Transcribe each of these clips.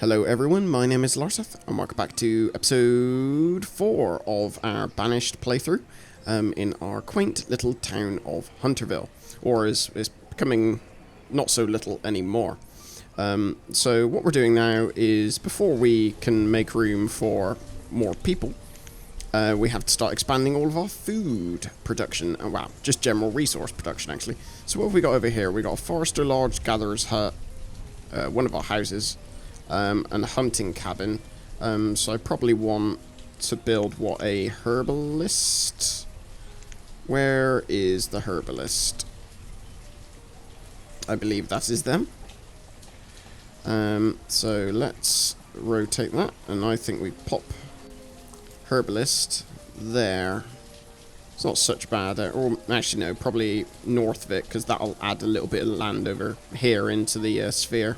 Hello everyone, my name is Larseth, and welcome back to episode 4 of our Banished playthrough in our quaint little town of Hunterville, or is becoming not so little anymore. So what we're doing now is, before we can make room for more people, we have to start expanding all of our food production, and well, just general resource production actually. So what have we got over here? We got a forester lodge, gatherer's hut, one of our houses, and a hunting cabin. So I probably want to build, what, a herbalist? Where is the herbalist? I believe that is them. So let's rotate that, and I think we pop herbalist there. It's not such bad, or actually no, probably north of it, because that'll add a little bit of land over here into the sphere.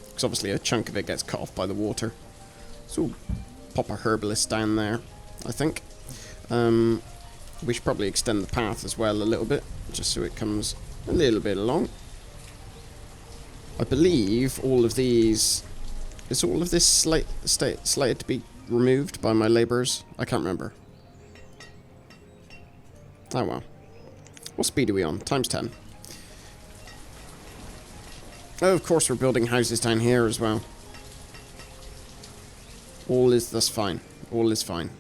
Because obviously a chunk of it gets cut off by the water. So we'll pop a herbalist down there, I think. We should probably extend the path as well a little bit, just so it comes a little bit along. I believe all of these... Is all of this slated to be removed by my labourers? I can't remember. Oh well. What speed are we on? Times 10. Oh, of course we're building houses down here as well. All is thus fine. All is fine.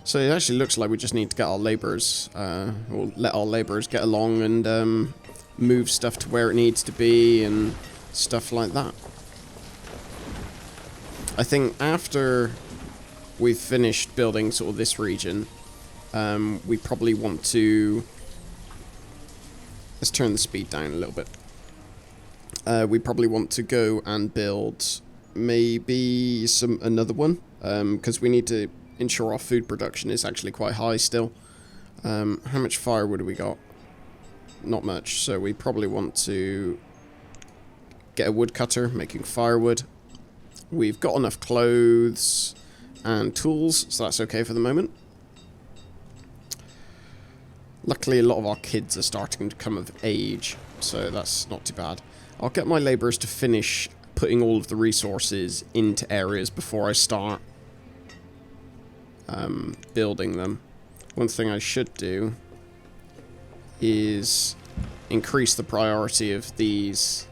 So it actually looks like we just need to get our labourers, or let our labourers get along and move stuff to where it needs to be and stuff like that. I think after we've finished building sort of this region, we probably want to... Let's turn the speed down a little bit. We probably want to go and build maybe another one, because we need to ensure our food production is actually quite high still. How much firewood have we got? Not much, so we probably want to get a woodcutter making firewood. We've got enough clothes and tools, so that's okay for the moment. Luckily, a lot of our kids are starting to come of age, so that's not too bad. I'll get my labourers to finish putting all of the resources into areas before I start building them. One thing I should do is increase the priority of these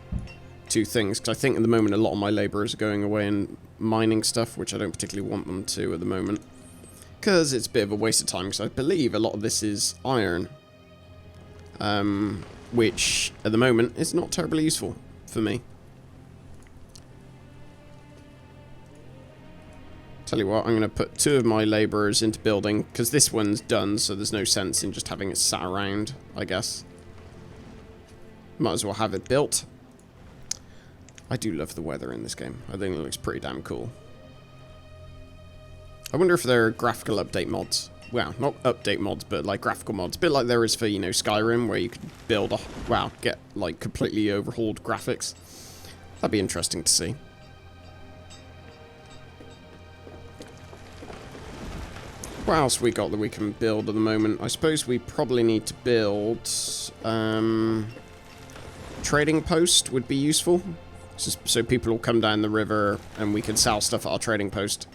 two things, because I think at the moment a lot of my labourers are going away and mining stuff, which I don't particularly want them to at the moment, because it's a bit of a waste of time, because I believe a lot of this is iron. Which, at the moment, is not terribly useful for me. Tell you what, I'm going to put 2 of my labourers into building, because this one's done, so there's no sense in just having it sat around, I guess. Might as well have it built. I do love the weather in this game. I think it looks pretty damn cool. I wonder if there are graphical update mods. Well, not update mods, but like graphical mods. A bit like there is for, you know, Skyrim, where you could build a... Wow, get like completely overhauled graphics. That'd be interesting to see. What else we got that we can build at the moment? I suppose we probably need to build... trading post would be useful. So people will come down the river and we can sell stuff at our trading post.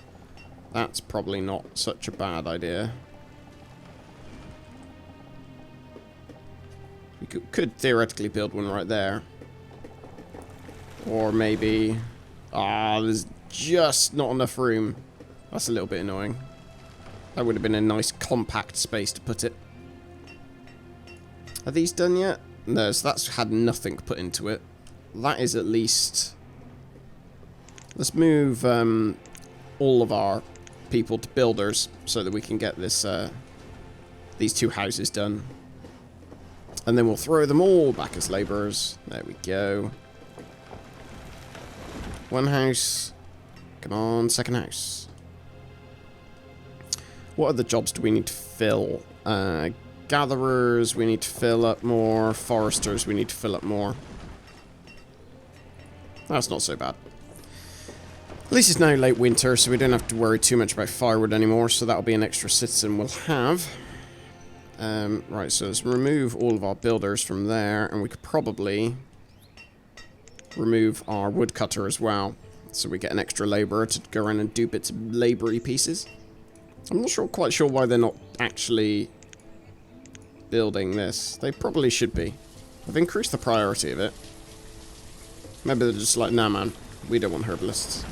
That's probably not such a bad idea. We could theoretically build one right there. Or maybe... there's just not enough room. That's a little bit annoying. That would have been a nice compact space to put it. Are these done yet? No, so that's had nothing put into it. That is at least... Let's move all of our people to builders so that we can get this these 2 houses done. And then we'll throw them all back as labourers. There we go. 1 house. Come on, 2nd house. What other jobs do we need to fill? Gatherers, we need to fill up more. Foresters, we need to fill up more. That's not so bad. At least it's now late winter, so we don't have to worry too much about firewood anymore, so that'll be an extra citizen we'll have. Right, so let's remove all of our builders from there, and we could probably remove our woodcutter as well. So we get an extra labourer to go around and do bits of laboury pieces. I'm not quite sure why they're not actually building this. They probably should be. I've increased the priority of it. Maybe they're just like, nah man, we don't want herbalists.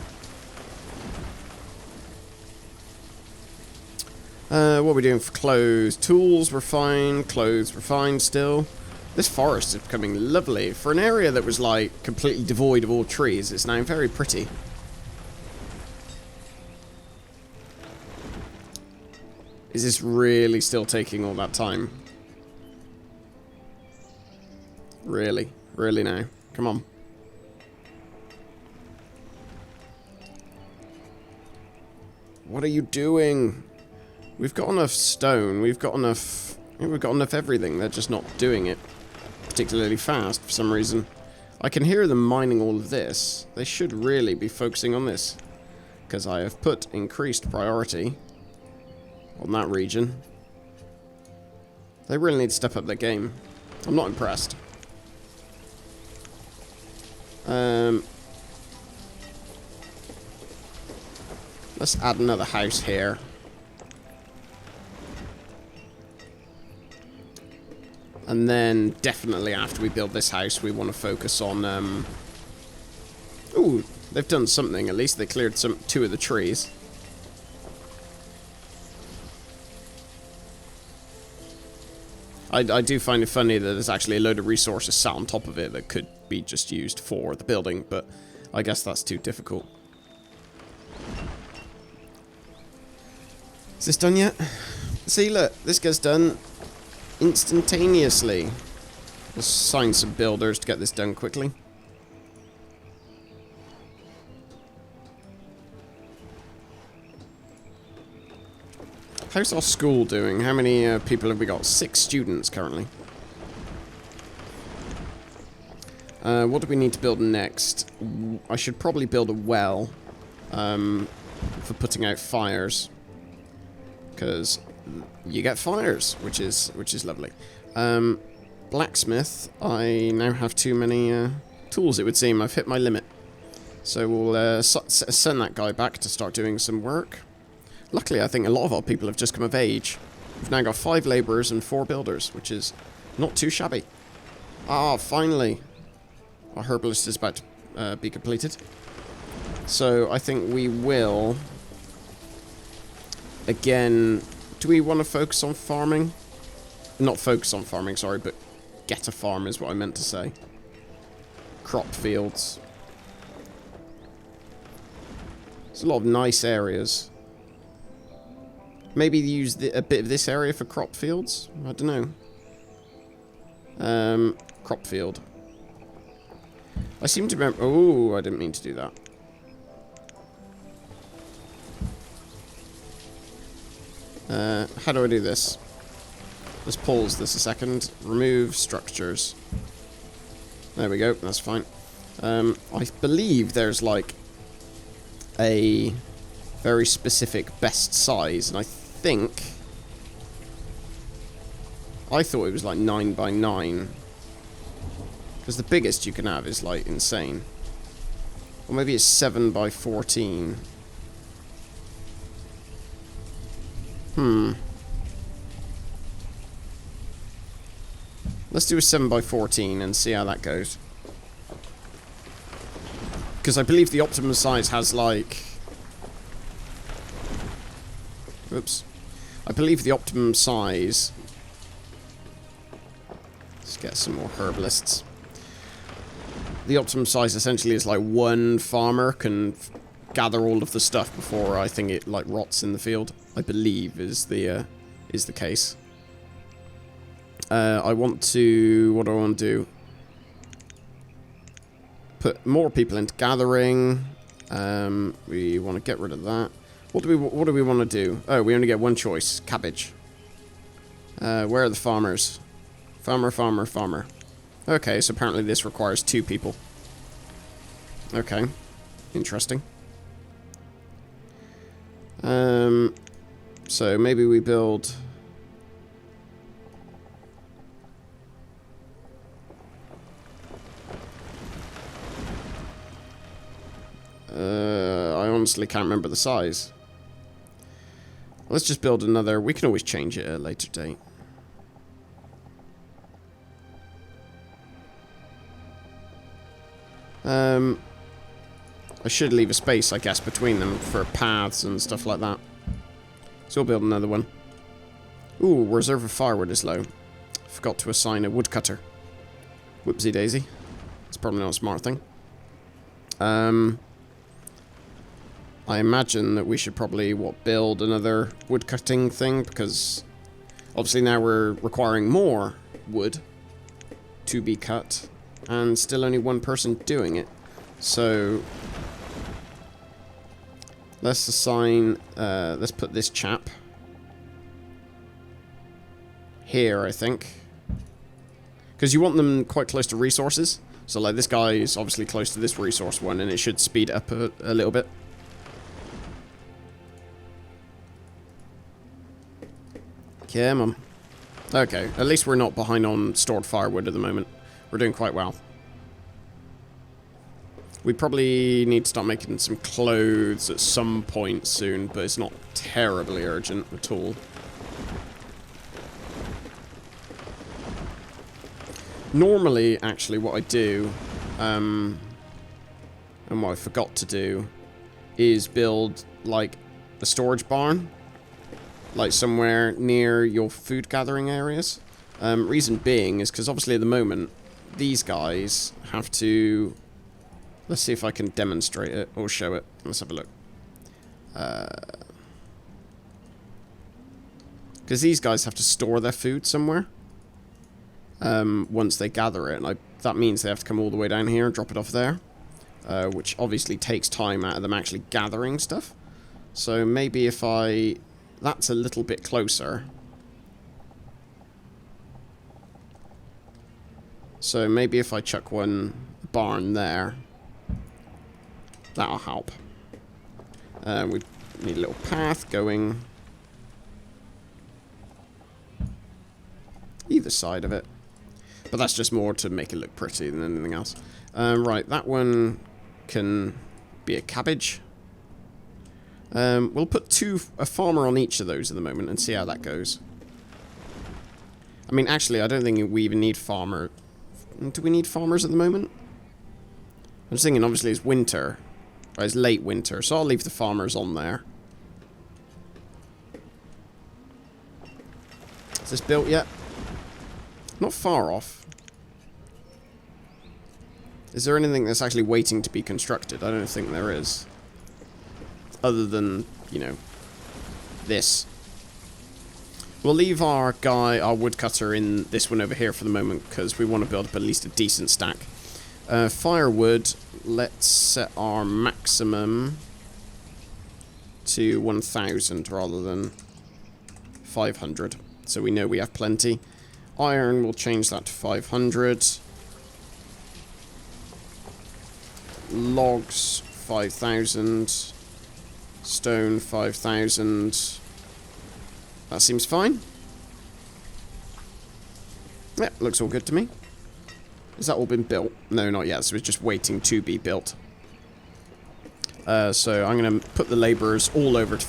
What are we doing for clothes? Tools, we're fine. Clothes, we're fine still. This forest is becoming lovely. For an area that was like completely devoid of all trees, it's now very pretty. Is this really still taking all that time? Really? Really now? Come on. What are you doing? We've got enough stone. We've got enough everything. They're just not doing it particularly fast for some reason. I can hear them mining all of this. They should really be focusing on this, because I have put increased priority on that region. They really need to step up their game. I'm not impressed. Let's add another house here. And then, definitely after we build this house, we want to focus on, Ooh, they've done something. At least they cleared two of the trees. I do find it funny that there's actually a load of resources sat on top of it that could be just used for the building, but I guess that's too difficult. Is this done yet? See, look, this gets done instantaneously. We'll assign some builders to get this done quickly. How's our school doing? How many people have we got? 6 students currently. What do we need to build next? I should probably build a well for putting out fires, because you get fires, which is lovely. Blacksmith, I now have too many tools, it would seem. I've hit my limit. So we'll send that guy back to start doing some work. Luckily, I think a lot of our people have just come of age. We've now got 5 labourers and 4 builders, which is not too shabby. Ah, finally. Our herbalist is about to be completed. So I think we will... Again, do we want to focus on farming? Not focus on farming, sorry, but get a farm is what I meant to say. Crop fields. There's a lot of nice areas. Maybe use a bit of this area for crop fields? I don't know. Crop field. I seem to remember... Oh, I didn't mean to do that. How do I do this? Let's pause this a second. Remove structures. There we go, that's fine. I believe there's like a very specific best size, and I thought it was like 9 by 9. Because the biggest you can have is like insane. Or maybe it's 7 by 14. Let's do a 7 by 14 and see how that goes. Because I believe the optimum size has like... Oops. I believe the optimum size... Let's get some more herbalists. The optimum size essentially is like one farmer can gather all of the stuff before I think it like rots in the field. I believe is the case. I want to... What do I want to do? Put more people into gathering. We want to get rid of that. What do we want to do? Oh, we only get one choice. Cabbage. Where are the farmers? Farmer, farmer, farmer. Okay, so apparently this requires 2 people. Okay. Interesting. So maybe we build... I honestly can't remember the size. Let's just build another. We can always change it at a later date. I should leave a space, I guess, between them for paths and stuff like that. So we'll build another one. Ooh, reserve of firewood is low. Forgot to assign a woodcutter. Whoopsie daisy. It's probably not a smart thing. I imagine that we should probably, build another woodcutting thing, because obviously now we're requiring more wood to be cut, and still only one person doing it. So let's assign, let's put this chap here, I think. Because you want them quite close to resources. So like this guy is obviously close to this resource one, and it should speed up a little bit. Come on. Okay, at least we're not behind on stored firewood at the moment. We're doing quite well. We probably need to start making some clothes at some point soon, but it's not terribly urgent at all. Normally, actually, what I do, and what I forgot to do, is build, like, a storage barn. Like, somewhere near your food gathering areas. Reason being is because, obviously, at the moment, these guys have to... Let's see if I can demonstrate it, or show it. Let's have a look. Because these guys have to store their food somewhere. Once they gather it, and that means they have to come all the way down here and drop it off there, which obviously takes time out of them actually gathering stuff. So maybe if that's a little bit closer. So maybe if I chuck one barn there, that'll help. We need a little path going either side of it. But that's just more to make it look pretty than anything else. Right, that one can be a cabbage. We'll put a farmer on each of those at the moment and see how that goes. I mean, actually, I don't think we even need farmer. Do we need farmers at the moment? I'm just thinking, obviously, it's winter. Right, it's late winter, so I'll leave the farmers on there. Is this built yet? Not far off. Is there anything that's actually waiting to be constructed? I don't think there is. Other than, you know, this. We'll leave our woodcutter in this one over here for the moment, because we want to build up at least a decent stack. Firewood, let's set our maximum to 1,000 rather than 500. So we know we have plenty. Iron, we'll change that to 500. Logs, 5,000. Stone, 5,000. That seems fine. Yeah, looks all good to me. Has that all been built? No, not yet. So it's just waiting to be built. So I'm going to put the labourers all over to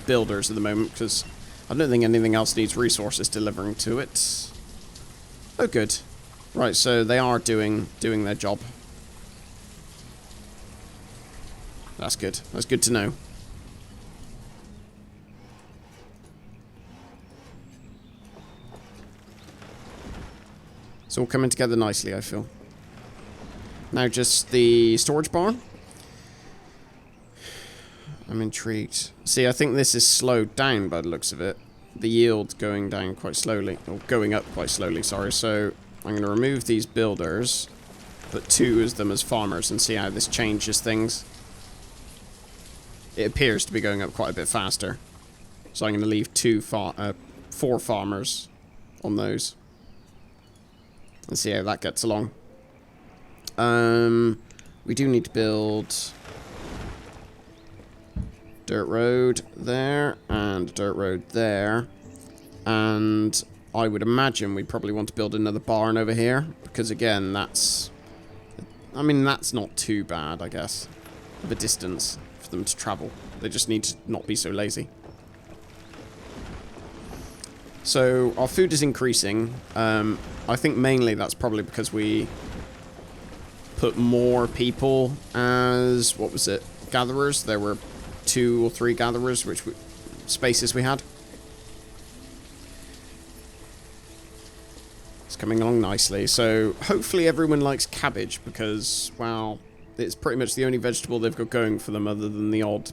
builders at the moment, because I don't think anything else needs resources delivering to it. Oh, good. Right, so they are doing their job. That's good. That's good to know. It's all coming together nicely, I feel. Now just the storage barn. I'm intrigued. See, I think this is slowed down by the looks of it. The yield going down quite slowly. Or going up quite slowly, sorry. So I'm going to remove these builders, put 2 of them as farmers, and see how this changes things. It appears to be going up quite a bit faster. So I'm going to leave 4 farmers on those. And see how that gets along. We do need to build dirt road there and dirt road there. And I would imagine we probably want to build another barn over here. Because again, that's... I mean, that's not too bad, I guess. of a distance for them to travel. They just need to not be so lazy. So our food is increasing. I think mainly that's probably because we put more people as, what was it, gatherers. There were 2 or 3 gatherers, spaces we had. It's coming along nicely. So hopefully everyone likes cabbage because, well, it's pretty much the only vegetable they've got going for them other than the odd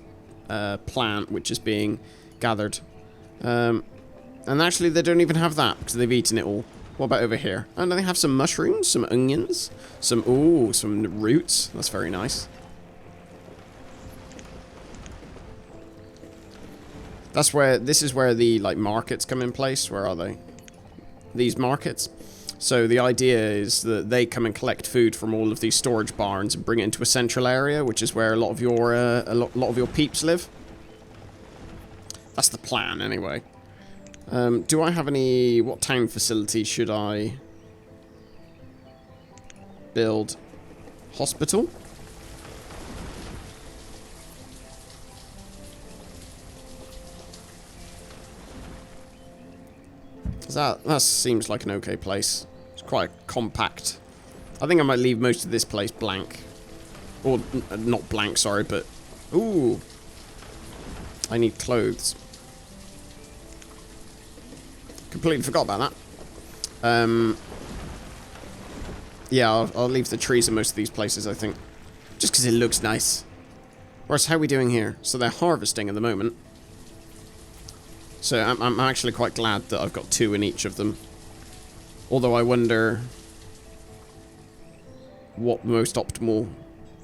plant which is being gathered. And actually they don't even have that because they've eaten it all. What about over here? And they have some mushrooms, some onions, some roots. That's very nice. This is where the, like, markets come in place. Where are they? These markets. So the idea is that they come and collect food from all of these storage barns and bring it into a central area, which is where a lot of your peeps live. That's the plan, anyway. Do I have any... What town facility should I build? Hospital? That seems like an okay place. It's quite compact. I think I might leave most of this place blank. Or, not blank, sorry, but... Ooh! I need clothes. Completely forgot about that. Yeah, I'll leave the trees in most of these places, I think. Just because it looks nice. Whereas, how are we doing here? So they're harvesting at the moment. So I'm actually quite glad that I've got 2 in each of them. Although I wonder what the most optimal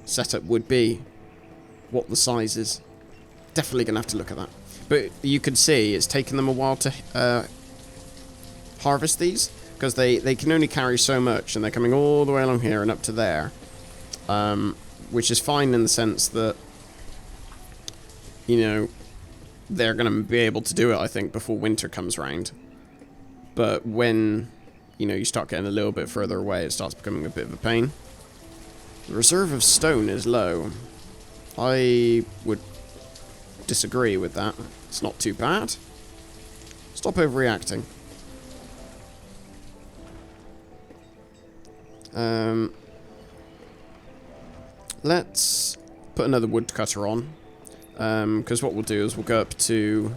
setup would be. What the size is. Definitely going to have to look at that. But you can see it's taken them a while to harvest these. Because they can only carry so much. And they're coming all the way along here and up to there. Which is fine in the sense that, you know, they're going to be able to do it, I think, before winter comes round. But when, you know, you start getting a little bit further away, it starts becoming a bit of a pain. The reserve of stone is low. I would disagree with that. It's not too bad. Stop overreacting. Let's put another woodcutter on. Because what we'll do is we'll go up to...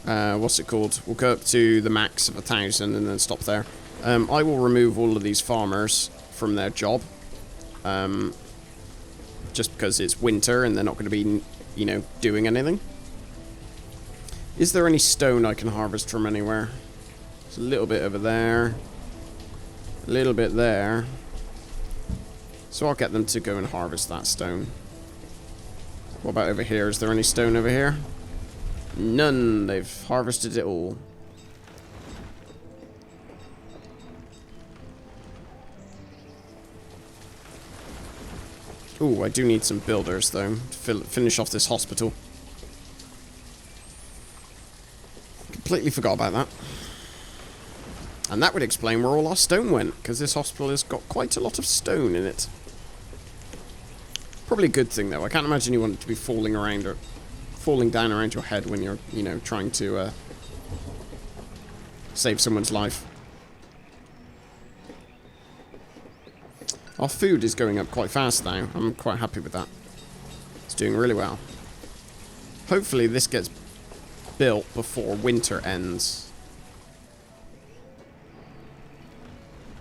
what's it called? We'll go up to the max of 1,000 and then stop there. I will remove all of these farmers from their job. Just because it's winter and they're not going to be, you know, doing anything. Is there any stone I can harvest from anywhere? There's a little bit over there. A little bit there. So I'll get them to go and harvest that stone. What about over here? Is there any stone over here? None. They've harvested it all. Ooh, I do need some builders, though, to finish off this hospital. Completely forgot about that. And that would explain where all our stone went, because this hospital has got quite a lot of stone in it. Probably a good thing, though. I can't imagine you want it to be falling around or falling down around your head when you're, you know, trying to save someone's life. Our food is going up quite fast now. I'm quite happy with that. It's doing really well. Hopefully this gets built before winter ends.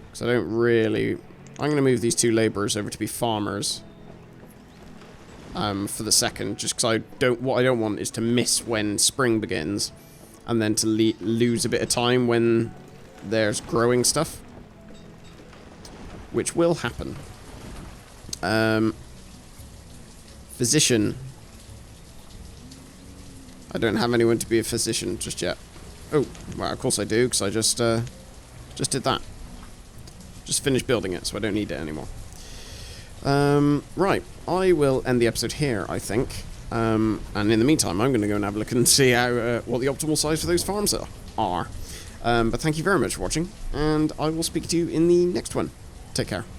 Because I don't really... I'm going to move these 2 labourers over to be farmers. For the second, just because what I don't want is to miss when spring begins, and then to lose a bit of time when there's growing stuff, which will happen. Physician. I don't have anyone to be a physician just yet. Oh, well, of course I do, because I just did that. Just finished building it, so I don't need it anymore. Right, I will end the episode here, I think. And in the meantime, I'm going to go and have a look and see how what the optimal size for those farms are. But thank you very much for watching, and I will speak to you in the next one. Take care.